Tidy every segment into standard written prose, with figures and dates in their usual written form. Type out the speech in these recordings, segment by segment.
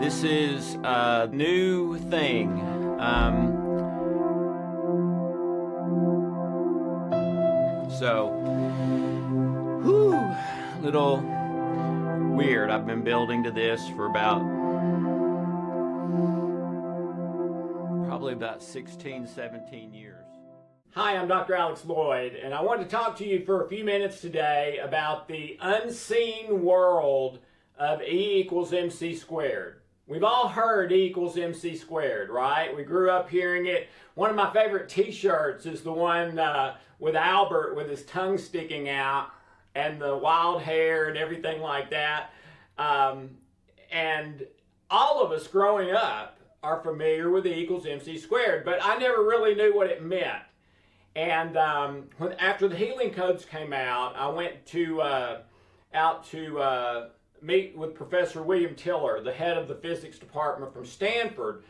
This is a new thing. Little weird. I've been building to this for probably about 16, 17 years. Hi, I'm Dr. Alex Loyd, and I want to talk to you for a few minutes today about the unseen world of E equals MC squared. We've all heard E equals MC squared, right? We grew up hearing it. One of my favorite t-shirts is the one with Albert with his tongue sticking out and the wild hair and everything like that. And all of us growing up are familiar with E equals MC squared, but I never really knew what it meant. And after the healing codes came out, I went out to meet with Professor William Tiller, the head of the physics department from Stanford,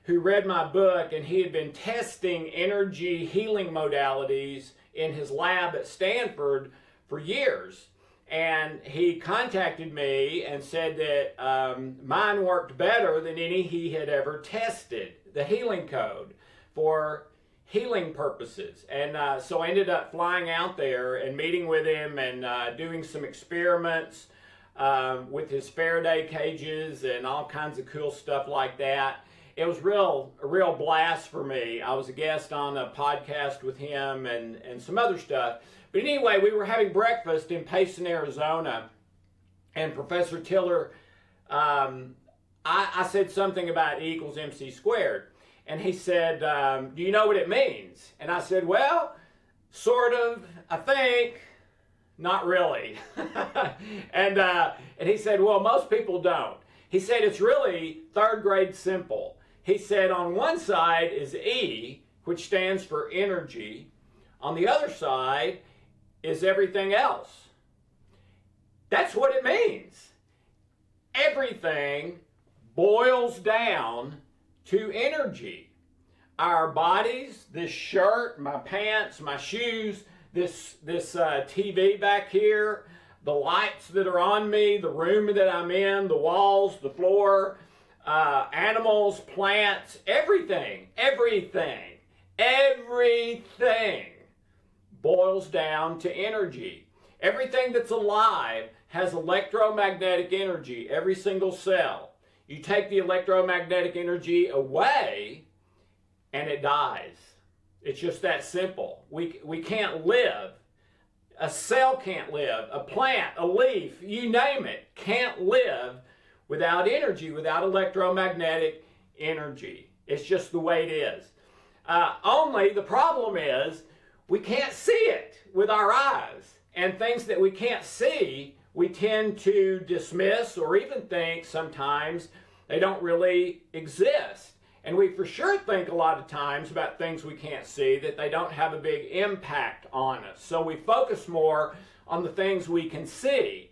who read my book, and he had been testing energy healing modalities in his lab at Stanford for years. And he contacted me and said that mine worked better than any he had ever tested, the healing code, for healing purposes. And so I ended up flying out there and meeting with him and doing some experiments with his Faraday cages and all kinds of cool stuff like that. It was a real blast for me. I was a guest on a podcast with him and some other stuff. But anyway, we were having breakfast in Payson, Arizona, and Professor Tiller, I said something about E equals MC squared. And he said, do you know what it means? And I said, well, sort of, I think, not really. and he said, well, most people don't. He said, it's really third grade simple. He said, on one side is E, which stands for energy. On the other side is everything else. That's what it means. Everything boils down to energy. Our bodies, this shirt, my pants, my shoes, this TV back here, the lights that are on me, the room that I'm in, the walls, the floor, animals, plants, everything boils down to energy. Everything that's alive has electromagnetic energy, every single cell. You take the electromagnetic energy away and it dies. It's just that simple. We can't live. A cell can't live. A plant, a leaf, you name it, can't live without energy, without electromagnetic energy. It's just the way it is. Only the problem is we can't see it with our eyes. And things that we can't see, we tend to dismiss or even think sometimes they don't really exist. And we for sure think a lot of times about things we can't see that they don't have a big impact on us. So we focus more on the things we can see.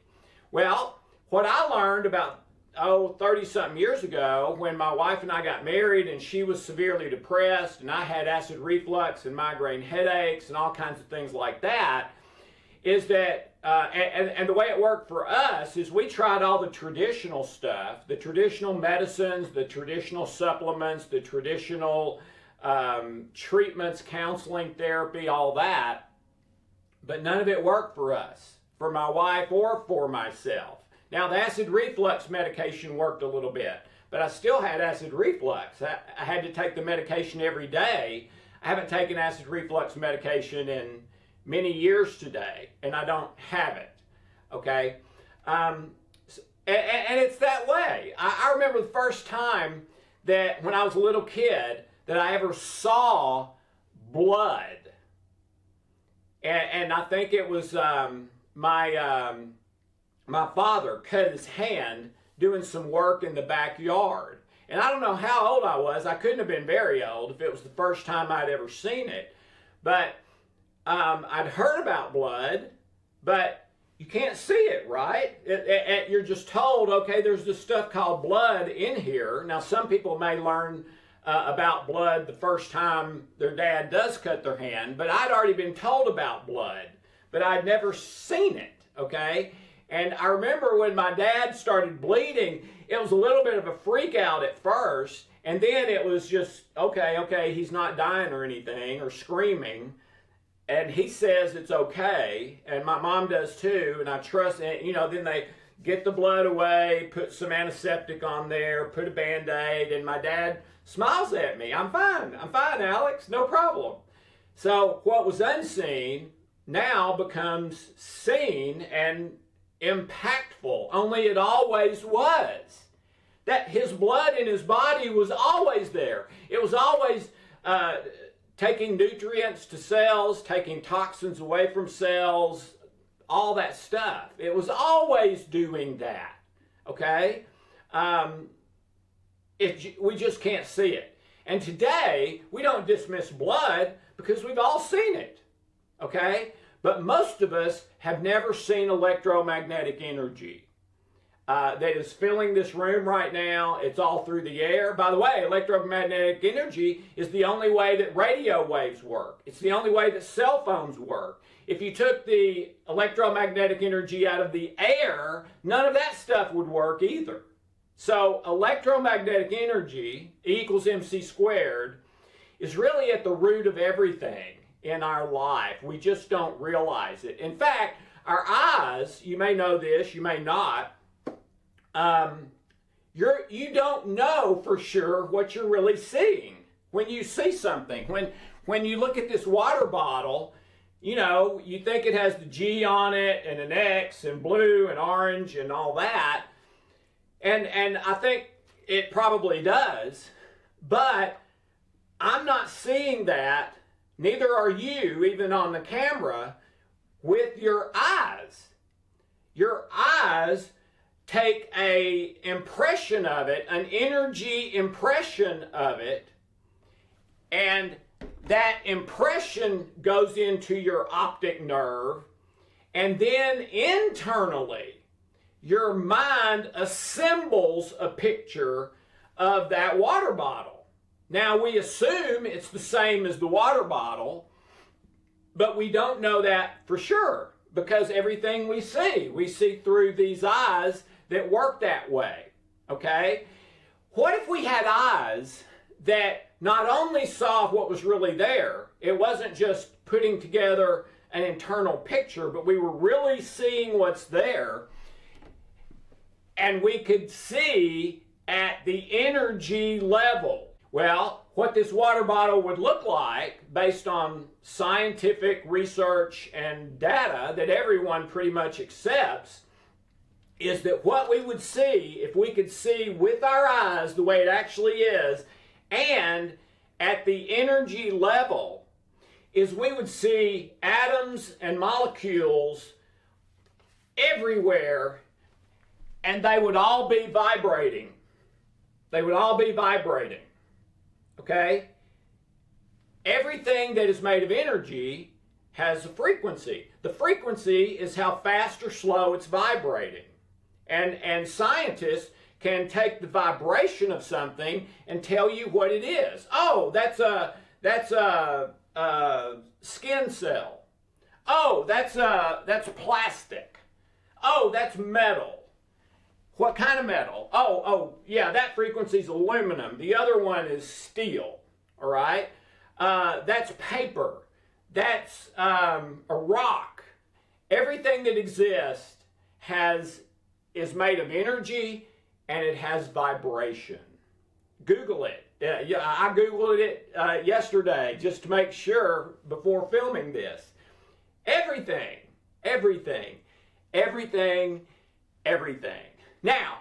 Well, what I learned about 30-something years ago when my wife and I got married and she was severely depressed and I had acid reflux and migraine headaches and all kinds of things like that, is that, and the way it worked for us is we tried all the traditional stuff, the traditional medicines, the traditional supplements, the traditional treatments, counseling, therapy, all that, but none of it worked for us, for my wife or for myself. Now, the acid reflux medication worked a little bit, but I still had acid reflux. I had to take the medication every day. I haven't taken acid reflux medication in many years today, and I don't have it, okay? And it's that way. I remember the first time that when I was a little kid that I ever saw blood. And I think it was my father cut his hand doing some work in the backyard. And I don't know how old I was. I couldn't have been very old if it was the first time I'd ever seen it. But I'd heard about blood, but you can't see it, right? You're just told, okay, there's this stuff called blood in here. Now, some people may learn about blood the first time their dad does cut their hand, but I'd already been told about blood, but I'd never seen it, okay? And I remember when my dad started bleeding, it was a little bit of a freak out at first. And then it was just, okay, he's not dying or anything or screaming. And he says it's okay. And my mom does too. And I trust it. You know, then they get the blood away, put some antiseptic on there, put a Band-Aid. And my dad smiles at me. I'm fine, Alex. No problem. So what was unseen now becomes seen and impactful. Only it always was. That his blood in his body was always there. It was always taking nutrients to cells, taking toxins away from cells, all that stuff. It was always doing that, okay? We just can't see it. And today, we don't dismiss blood because we've all seen it, okay? But most of us have never seen electromagnetic energy. That is filling this room right now. It's all through the air. By the way, electromagnetic energy is the only way that radio waves work. It's the only way that cell phones work. If you took the electromagnetic energy out of the air, none of that stuff would work either. So electromagnetic energy, E equals mc squared, is really at the root of everything in our life. We just don't realize it. In fact, our eyes, you may know this, you may not, you don't know for sure what you're really seeing when you see something. When you look at this water bottle, you know, you think it has the G on it and an X and blue and orange and all that. And I think it probably does, but I'm not seeing that, neither are you, even on the camera, with your eyes. Your eyes take an impression of it, an energy impression of it, and that impression goes into your optic nerve, and then internally, your mind assembles a picture of that water bottle. Now, we assume it's the same as the water bottle, but we don't know that for sure because everything we see through these eyes that work that way, okay? What if we had eyes that not only saw what was really there, it wasn't just putting together an internal picture, but we were really seeing what's there, and we could see at the energy level. Well, what this water bottle would look like, based on scientific research and data that everyone pretty much accepts, is that what we would see, if we could see with our eyes the way it actually is, and at the energy level, is we would see atoms and molecules everywhere, and they would all be vibrating. They would all be vibrating. Okay? Everything that is made of energy has a frequency. The frequency is how fast or slow it's vibrating. And scientists can take the vibration of something and tell you what it is. Oh, that's a skin cell. Oh, that's plastic. Oh, that's metal. What kind of metal? Oh, yeah, that frequency is aluminum. The other one is steel, all right? That's paper. That's a rock. Everything that exists is made of energy, and it has vibration. Google it. I Googled it yesterday just to make sure before filming this. Everything. Now,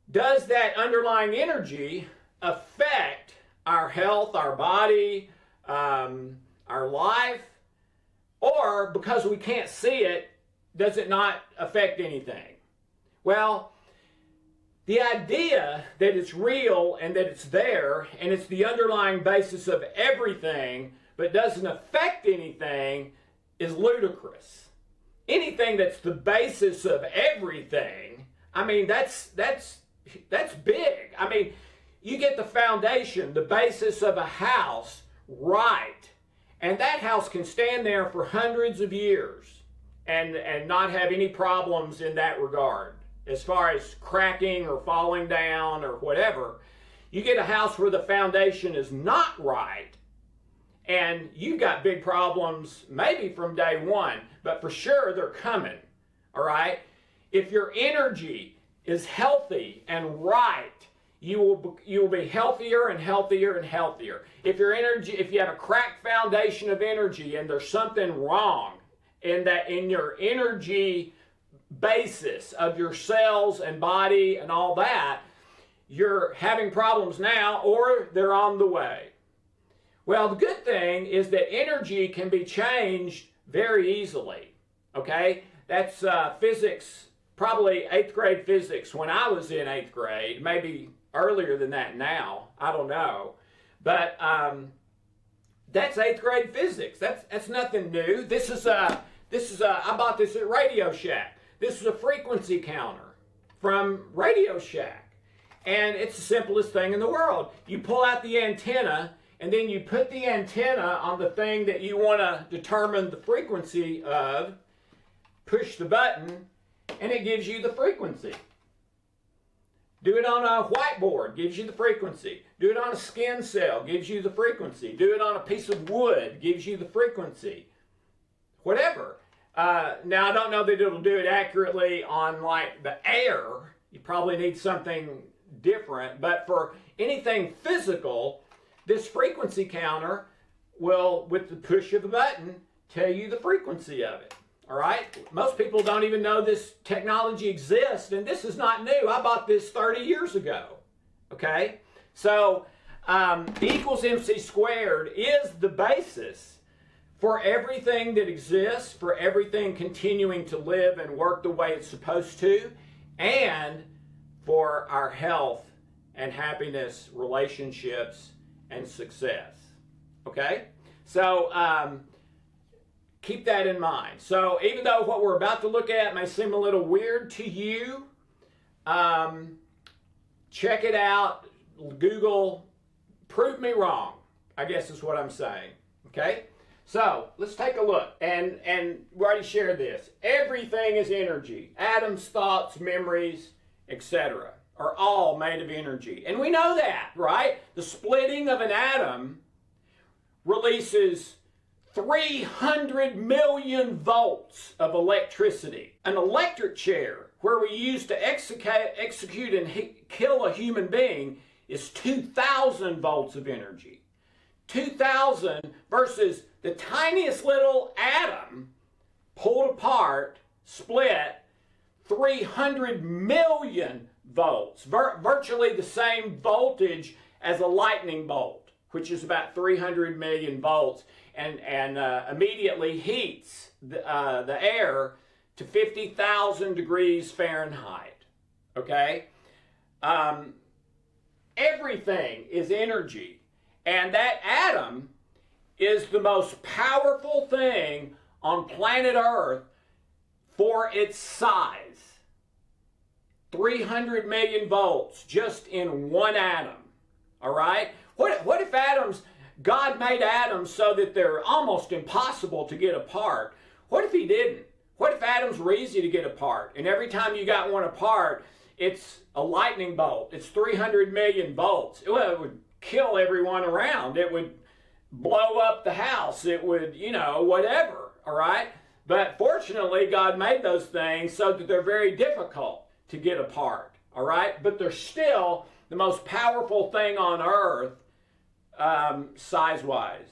does that underlying energy affect our health, our body, our life? Or because we can't see it, does it not affect anything? Well, the idea that it's real and that it's there and it's the underlying basis of everything but doesn't affect anything is ludicrous. Anything that's the basis of everything, I mean, that's big. I mean, you get the foundation, the basis of a house right, and that house can stand there for hundreds of years. and not have any problems in that regard as far as cracking or falling down or whatever. You get a house where the foundation is not right, and you've got big problems maybe from day one, but for sure they're coming, all right? If your energy is healthy and right, you will be healthier and healthier and healthier. If you have a cracked foundation of energy and there's something wrong in your energy basis of your cells and body and all that, you're having problems now or they're on the way. Well, the good thing is that energy can be changed very easily, okay? That's physics, probably 8th grade physics when I was in 8th grade, maybe earlier than that now, I don't know. But that's 8th grade physics. That's nothing new. This is I bought this at Radio Shack. This is a frequency counter from Radio Shack. And it's the simplest thing in the world. You pull out the antenna, and then you put the antenna on the thing that you want to determine the frequency of, push the button, and it gives you the frequency. Do it on a whiteboard, gives you the frequency. Do it on a skin cell, gives you the frequency. Do it on a piece of wood, gives you the frequency. Whatever. Now, I don't know that it'll do it accurately on like the air. You probably need something different. But for anything physical, this frequency counter will, with the push of the button, tell you the frequency of it. All right? Most people don't even know this technology exists, and this is not new. I bought this 30 years ago. Okay? So, E equals MC squared is the basis for everything that exists, for everything continuing to live and work the way it's supposed to, and for our health and happiness, relationships, and success. Okay? So, keep that in mind. So, even though what we're about to look at may seem a little weird to you, check it out. Google, prove me wrong, I guess is what I'm saying. Okay? So, let's take a look. And we already shared this. Everything is energy. Atoms, thoughts, memories, etc. are all made of energy. And we know that, right? The splitting of an atom releases 300 million volts of electricity. An electric chair, where we use to execute and kill a human being, is 2,000 volts of energy. 2,000 versus the tiniest little atom pulled apart, split, 300 million volts. Virtually the same voltage as a lightning bolt, which is about 300 million volts, and immediately heats the air to 50,000 degrees Fahrenheit. Okay? Everything is energy. And that atom is the most powerful thing on planet Earth for its size. 300 million volts just in one atom. All right? What if atoms, God made atoms so that they're almost impossible to get apart? What if he didn't? What if atoms were easy to get apart? And every time you got one apart, it's a lightning bolt. It's 300 million volts. Well, it would kill everyone around. It would blow up the house. It would, whatever. All right? But fortunately, God made those things so that they're very difficult to get apart. All right? But they're still the most powerful thing on earth, size-wise.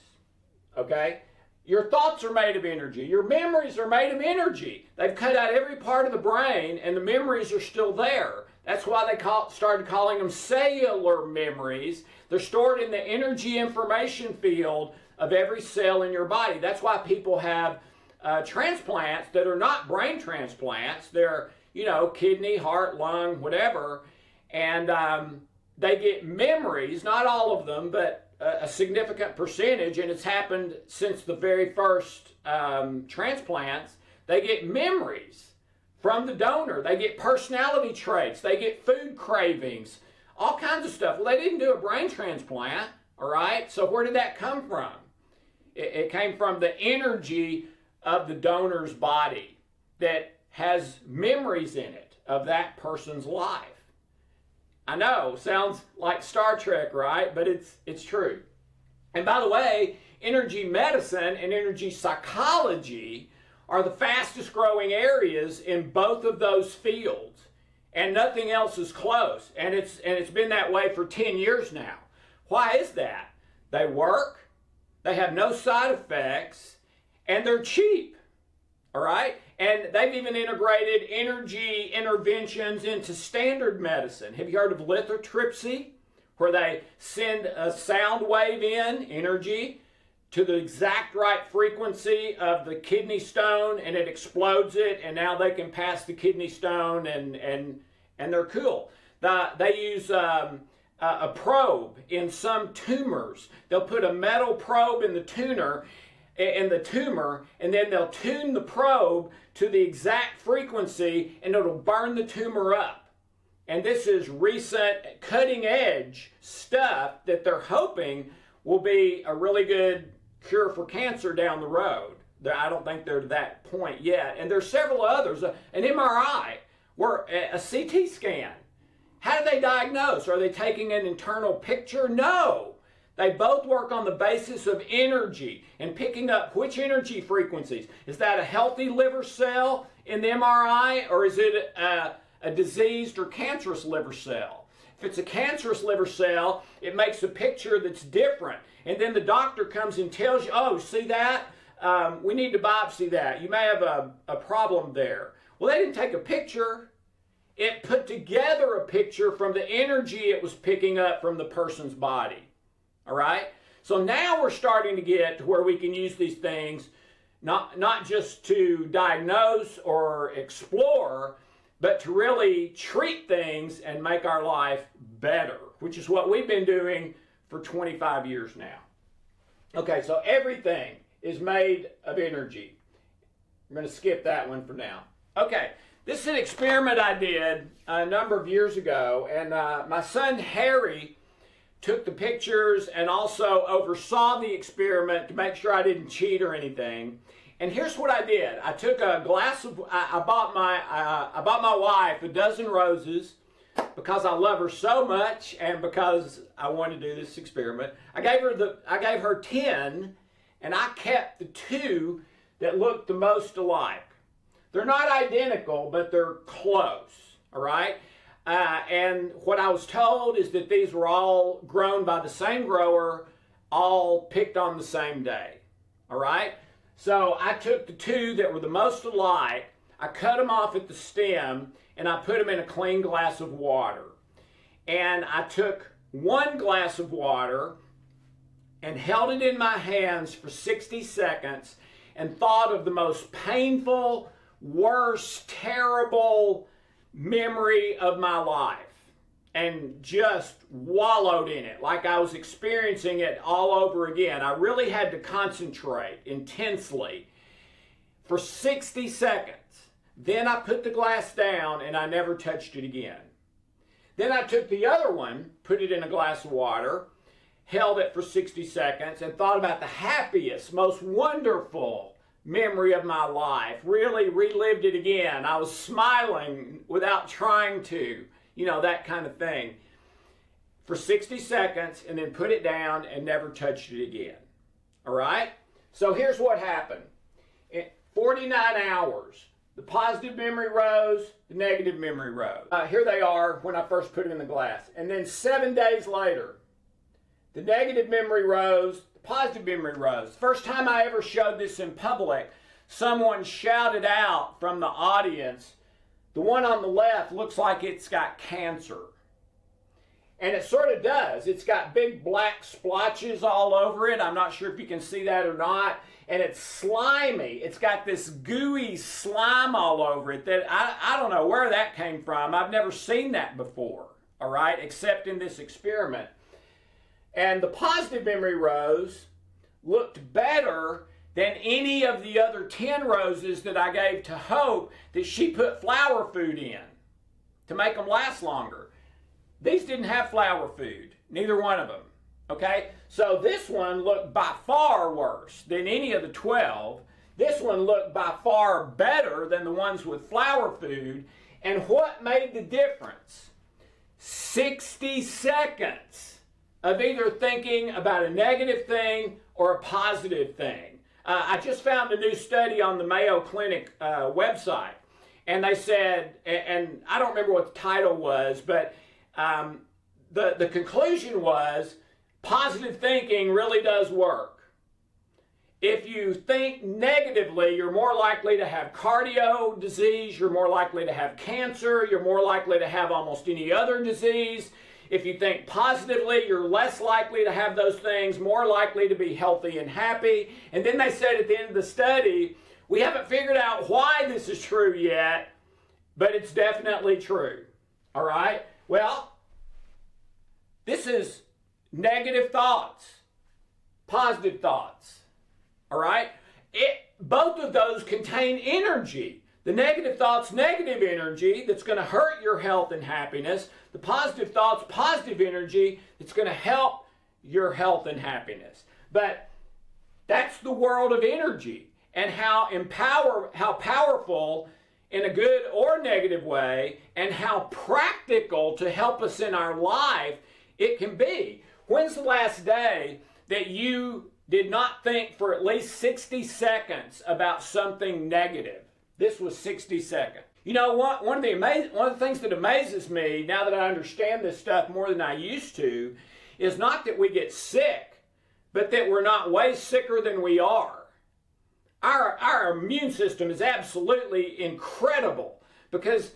Okay? Your thoughts are made of energy. Your memories are made of energy. They've cut out every part of the brain, and the memories are still there. That's why they started calling them cellular memories. They're stored in the energy information field of every cell in your body. That's why people have transplants that are not brain transplants. They're, kidney, heart, lung, whatever. And they get memories, not all of them, but a significant percentage, and it's happened since the very first transplants. They get memories from the donor. They get personality traits. They get food cravings, all kinds of stuff. Well, they didn't do a brain transplant, all right? So where did that come from? It came from the energy of the donor's body, that has memories in it of that person's life. I know, sounds like Star Trek, right? But it's true. And by the way, energy medicine and energy psychology are the fastest growing areas in both of those fields. And nothing else is close. And it's been that way for 10 years now. Why is that? They work, they have no side effects, and they're cheap. All right? And they've even integrated energy interventions into standard medicine. Have you heard of lithotripsy, where they send a sound wave in, energy, to the exact right frequency of the kidney stone, and it explodes it, and now they can pass the kidney stone, and they're cool. They use a probe in some tumors. They'll put a metal probe in the tumor, and then they'll tune the probe to the exact frequency, and it'll burn the tumor up. And this is recent cutting edge stuff that they're hoping will be a really good cure for cancer down the road. I don't think they're to that point yet. And there's several others. An MRI, or a CT scan. How do they diagnose? Are they taking an internal picture? No. They both work on the basis of energy and picking up which energy frequencies. Is that a healthy liver cell in the MRI, or is it a diseased or cancerous liver cell? If it's a cancerous liver cell, it makes a picture that's different. And then the doctor comes and tells you, oh, see that? We need to biopsy that. You may have a problem there. Well, they didn't take a picture. It put together a picture from the energy it was picking up from the person's body. All right? So now we're starting to get to where we can use these things not just to diagnose or explore, but to really treat things and make our life better, which is what we've been doing for 25 years now. Okay, so everything is made of energy. I'm going to skip that one for now. Okay, this is an experiment I did a number of years ago, and my son Harry took the pictures and also oversaw the experiment to make sure I didn't cheat or anything. And here's what I did. I took a glass of, I bought my wife a dozen roses because I love her so much and because I wanted to do this experiment. I gave her 10, and I kept the 2 that looked the most alike. They're not identical, but they're close, all right? And what I was told is that these were all grown by the same grower, all picked on the same day, all right? So I took the 2 that were the most alike, I cut them off at the stem, and I put them in a clean glass of water. And I took 1 glass of water and held it in my hands for 60 seconds and thought of the most painful, worst, terrible memory of my life, and just wallowed in it like I was experiencing it all over again. I really had to concentrate intensely for 60 seconds. Then I put the glass down and I never touched it again. Then I took the other one, put it in a glass of water, held it for 60 seconds, and thought about the happiest, most wonderful memory of my life. Really relived it again. I was smiling without trying to, that kind of thing. For 60 seconds, and then put it down and never touched it again. All right? So here's what happened. In 49 hours, the positive memory rose, the negative memory rose. Here they are when I first put them in the glass. And then 7 days later, the negative memory rose, the positive memory rose. First time I ever showed this in public, someone shouted out from the audience, the one on the left looks like it's got cancer. And it sort of does. It's got big black splotches all over it. I'm not sure if you can see that or not. And it's slimy. It's got this gooey slime all over it that I don't know where that came from. I've never seen that before, all right, except in this experiment. And the positive memory rose looked better than any of the other 10 roses that I gave to Hope that she put flower food in to make them last longer. These didn't have flower food, neither one of them, okay? So this one looked by far worse than any of the 12. This one looked by far better than the ones with flour food. And what made the difference? 60 seconds of either thinking about a negative thing or a positive thing. I just found a new study on the Mayo Clinic website, and they said, and I don't remember what the title was, but the conclusion was positive thinking really does work. If you think negatively, you're more likely to have cardio disease, you're more likely to have cancer, you're more likely to have almost any other disease. If you think positively, you're less likely to have those things, more likely to be healthy and happy. And then they said at the end of the study, we haven't figured out why this is true yet, but it's definitely true. All right? Well, this is negative thoughts, positive thoughts. All right? Both of those contain energy. The negative thoughts, negative energy that's going to hurt your health and happiness. The positive thoughts, positive energy that's going to help your health and happiness. But that's the world of energy, and how powerful in a good or negative way, and how practical to help us in our life it can be. When's the last day that you did not think for at least 60 seconds about something negative? This was 60 seconds. You know, one of the things that amazes me now that I understand this stuff more than I used to is not that we get sick, but that we're not way sicker than we are. Our immune system is absolutely incredible, because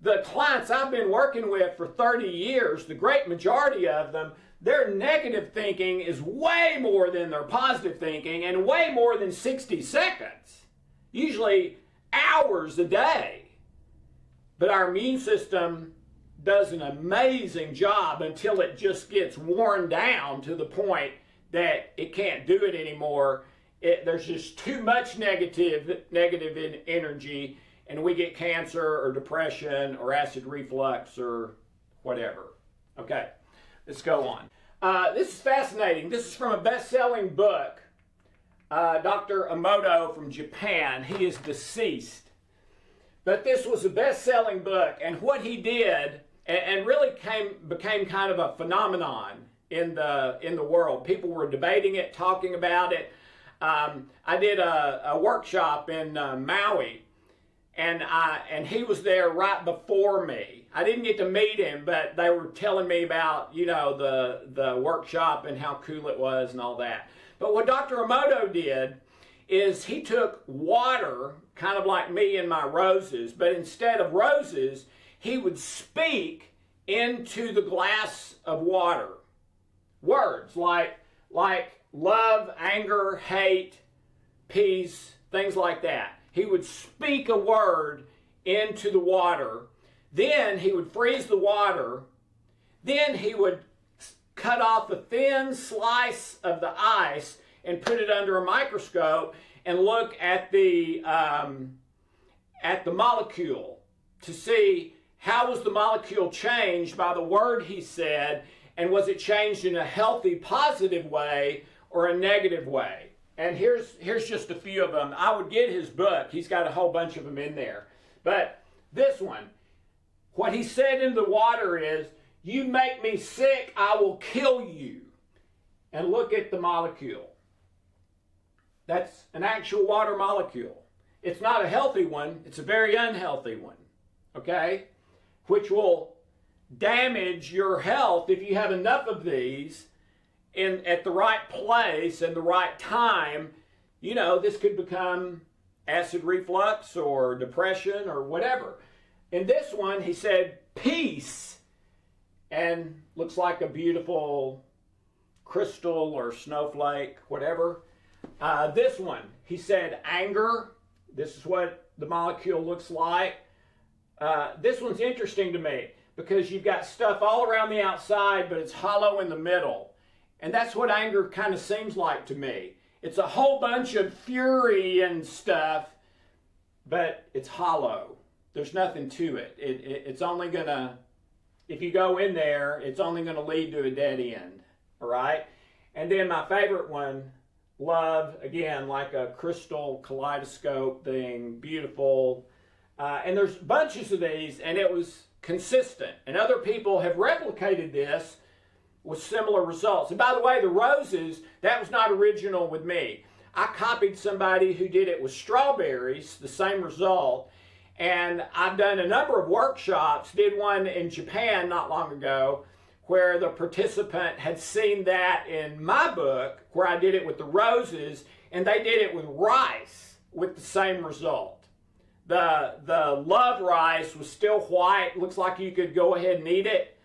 the clients I've been working with for 30 years, the great majority of them, their negative thinking is way more than their positive thinking, and way more than 60 seconds. Usually hours a day. But our immune system does an amazing job until it just gets worn down to the point that it can't do it anymore. There's just too much negative energy, and we get cancer or depression or acid reflux or whatever. Okay, let's go on. This is fascinating. This is from a best-selling book. Dr. Emoto from Japan. He is deceased. But this was a best-selling book, and what he did, and really became kind of a phenomenon in the world. People were debating it, talking about it. I did a workshop in Maui, and he was there right before me. I didn't get to meet him, but they were telling me about, you know, the workshop and how cool it was and all that. But what Dr. Emoto did is he took water, kind of like me and my roses, but instead of roses, he would speak into the glass of water. Words like love, anger, hate, peace, things like that. He would speak a word into the water. Then he would freeze the water. Then he would cut off a thin slice of the ice and put it under a microscope and look at the molecule to see how was the molecule changed by the word he said, and was it changed in a healthy, positive way or a negative way. And here's just a few of them. I would get his book. He's got a whole bunch of them in there. But this one, what he said in the water is, "You make me sick, I will kill you." And look at the molecule. That's an actual water molecule. It's not a healthy one. It's a very unhealthy one, okay? Which will damage your health if you have enough of these at the right place and the right time. You know, this could become acid reflux or depression or whatever. In this one, he said peace, and looks like a beautiful crystal or snowflake, whatever. This one, he said anger. This is what the molecule looks like. This one's interesting to me because you've got stuff all around the outside, but it's hollow in the middle. And that's what anger kind of seems like to me. It's a whole bunch of fury and stuff, but it's hollow. There's nothing to it. It's only going to, if you go in there, it's only going to lead to a dead end. All right? And then my favorite one, love, again, like a crystal kaleidoscope thing, beautiful. And there's bunches of these, and it was consistent. And other people have replicated this with similar results. And by the way, the roses, that was not original with me. I copied somebody who did it with strawberries, the same result. And I've done a number of workshops, did one in Japan not long ago, where the participant had seen that in my book, where I did it with the roses, and they did it with rice with the same result. The love rice was still white, looks like you could go ahead and eat it.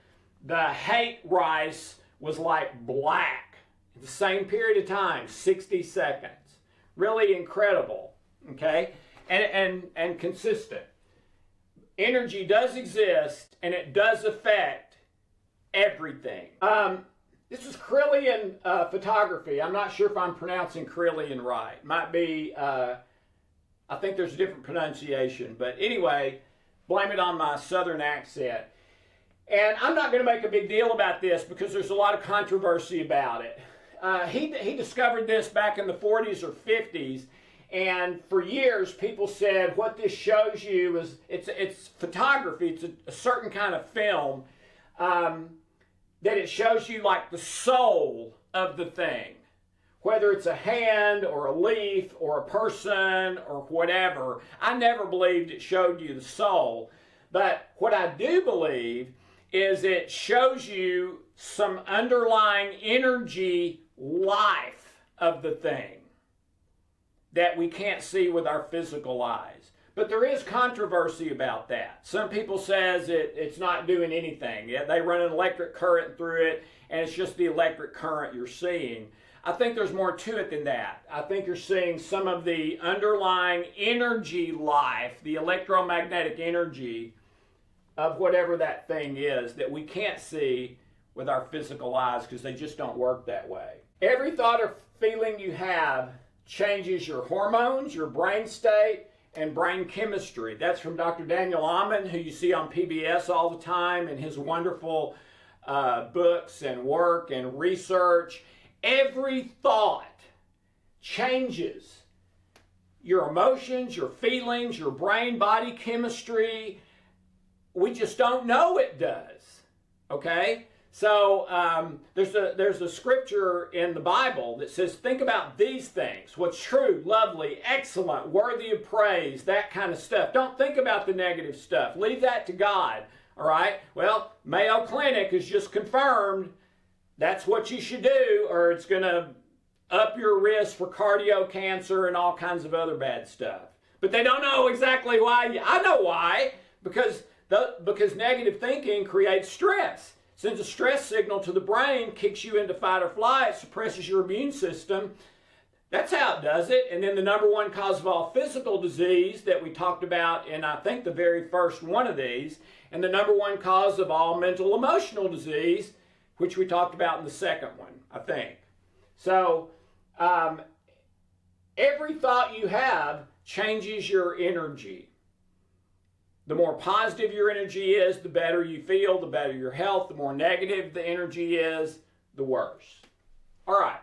The hate rice was like black. In the same period of time, 60 seconds. Really incredible, okay? And consistent. Energy does exist, and it does affect everything. This is Kirlian photography. I'm not sure if I'm pronouncing Kirlian right. Might be, I think there's a different pronunciation. But anyway, blame it on my southern accent. And I'm not going to make a big deal about this because there's a lot of controversy about it. He discovered this back in the 40s or 50s. And for years, people said what this shows you is it's photography. It's a certain kind of film that it shows you like the soul of the thing, whether it's a hand or a leaf or a person or whatever. I never believed it showed you the soul, but what I do believe is it shows you some underlying energy life of the thing that we can't see with our physical eyes. But there is controversy about that. Some people says it's not doing anything. Yeah, they run an electric current through it, and it's just the electric current you're seeing. I think there's more to it than that. I think you're seeing some of the underlying energy life, the electromagnetic energy of whatever that thing is that we can't see with our physical eyes because they just don't work that way. Every thought or feeling you have changes your hormones, your brain state, and brain chemistry. That's from Dr. Daniel Amen, who you see on PBS all the time in his wonderful books and work and research. Every thought changes your emotions, your feelings, your brain-body chemistry. We just don't know it does, okay? So there's a scripture in the Bible that says, think about these things, what's true, lovely, excellent, worthy of praise, that kind of stuff. Don't think about the negative stuff. Leave that to God, all right? Well, Mayo Clinic has just confirmed that's what you should do, or it's going to up your risk for cardio cancer and all kinds of other bad stuff. But they don't know exactly why. I know why, because negative thinking creates stress. Sends a stress signal to the brain, kicks you into fight or flight, suppresses your immune system. That's how it does it. And then the number one cause of all physical disease that we talked about in, I think, the very first one of these, and the number one cause of all mental emotional disease, which we talked about in the second one, I think. So every thought you have changes your energy. The more positive your energy is, the better you feel, the better your health. The more negative the energy is, the worse. All right.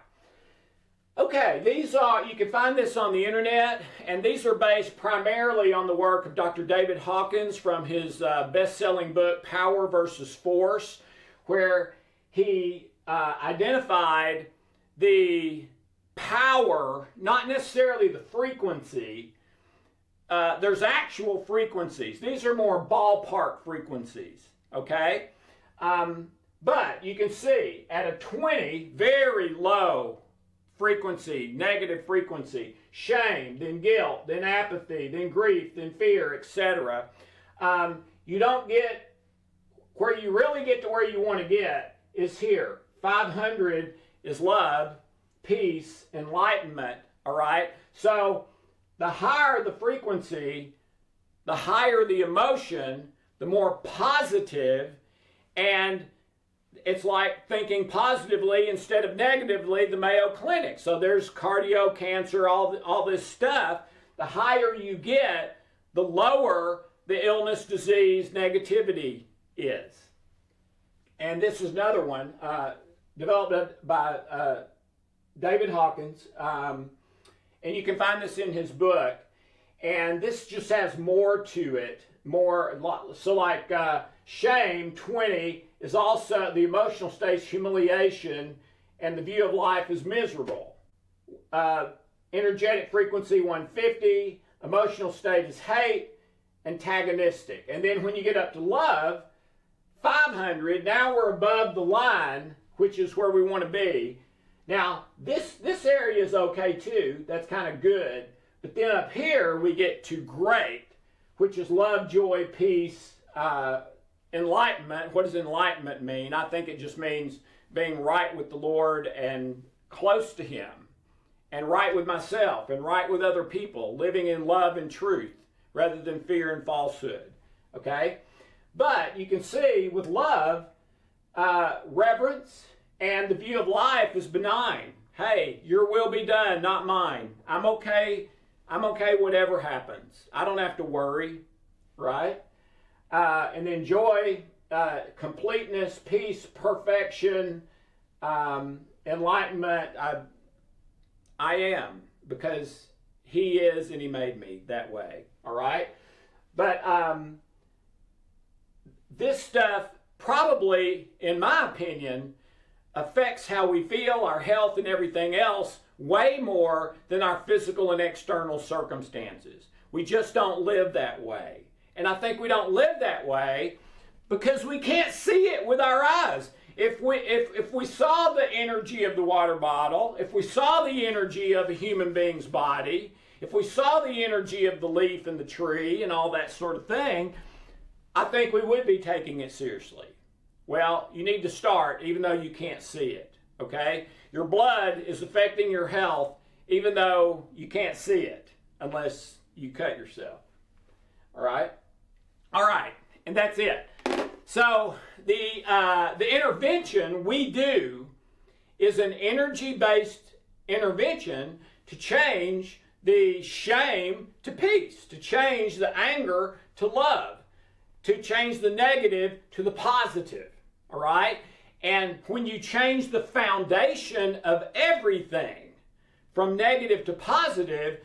Okay, you can find this on the internet, and these are based primarily on the work of Dr. David Hawkins from his best-selling book, Power versus Force, where he identified the power, not necessarily the frequency. There's actual frequencies. These are more ballpark frequencies, okay? But you can see at a 20, very low frequency, negative frequency, shame, then guilt, then apathy, then grief, then fear, etc. You don't get, where you really get to where you want to get is here. 500 is love, peace, enlightenment, all right? So the higher the frequency, the higher the emotion, the more positive, and it's like thinking positively instead of negatively, the Mayo Clinic. So there's cardio, cancer, all this stuff. The higher you get, the lower the illness, disease, negativity is. And this is another one developed by David Hawkins, and you can find this in his book. And this just has more to it. So like shame, 20, is also the emotional state's humiliation, and the view of life is miserable. Energetic frequency 150, emotional state is hate, antagonistic. And then when you get up to love, 500, now we're above the line, which is where we want to be. Now, this area is okay too. That's kind of good. But then up here, we get to great, which is love, joy, peace, enlightenment. What does enlightenment mean? I think it just means being right with the Lord and close to Him, and right with myself, and right with other people, living in love and truth rather than fear and falsehood. Okay? But you can see with love, reverence, and the view of life is benign. Hey, your will be done, not mine. I'm okay whatever happens. I don't have to worry, right? And then joy, completeness, peace, perfection, enlightenment. I am, because He is and He made me that way, all right? But this stuff probably, in my opinion, affects how we feel, our health, and everything else way more than our physical and external circumstances. We just don't live that way. And I think we don't live that way because we can't see it with our eyes. If we saw the energy of the water bottle, if we saw the energy of a human being's body, if we saw the energy of the leaf and the tree and all that sort of thing, I think we would be taking it seriously. Well, you need to start even though you can't see it, okay? Your blood is affecting your health even though you can't see it unless you cut yourself, all right? All right, and that's it. So the intervention we do is an energy-based intervention to change the shame to peace, to change the anger to love, to change the negative to the positive, all right? And when you change the foundation of everything from negative to positive,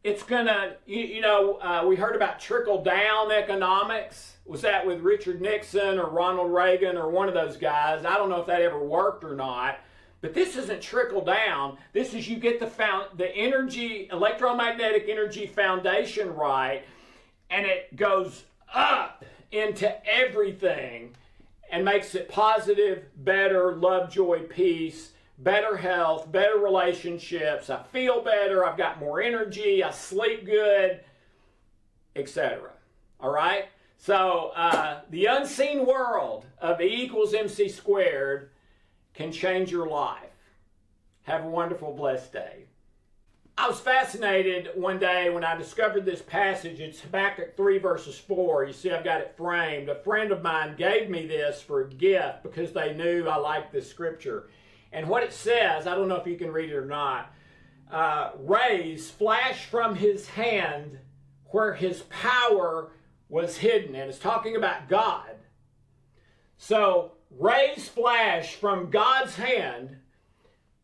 it's gonna, we heard about trickle-down economics. Was that with Richard Nixon or Ronald Reagan or one of those guys? I don't know if that ever worked or not. But this isn't trickle down. This is you get the energy, electromagnetic energy foundation right, and it goes up into everything and makes it positive, better, love, joy, peace, better health, better relationships. I feel better. I've got more energy. I sleep good, etc. All right? So the unseen world of E equals MC squared can change your life. Have a wonderful, blessed day. I was fascinated one day when I discovered this passage. It's Habakkuk 3 verses 4. You see I've got it framed. A friend of mine gave me this for a gift because they knew I liked this scripture. And what it says, I don't know if you can read it or not, rays flash from his hand where his power was hidden. And it's talking about God. So rays flash from God's hand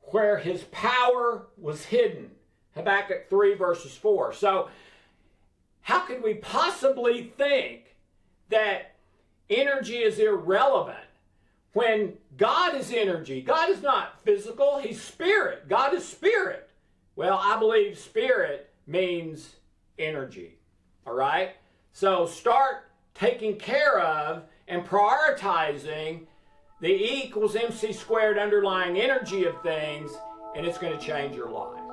where His power was hidden. Habakkuk 3 verses 4. So how could we possibly think that energy is irrelevant when God is energy? God is not physical, He's spirit. God is spirit. Well, I believe spirit means energy. All right? So start taking care of and prioritizing the E equals MC squared underlying energy of things, and it's going to change your life.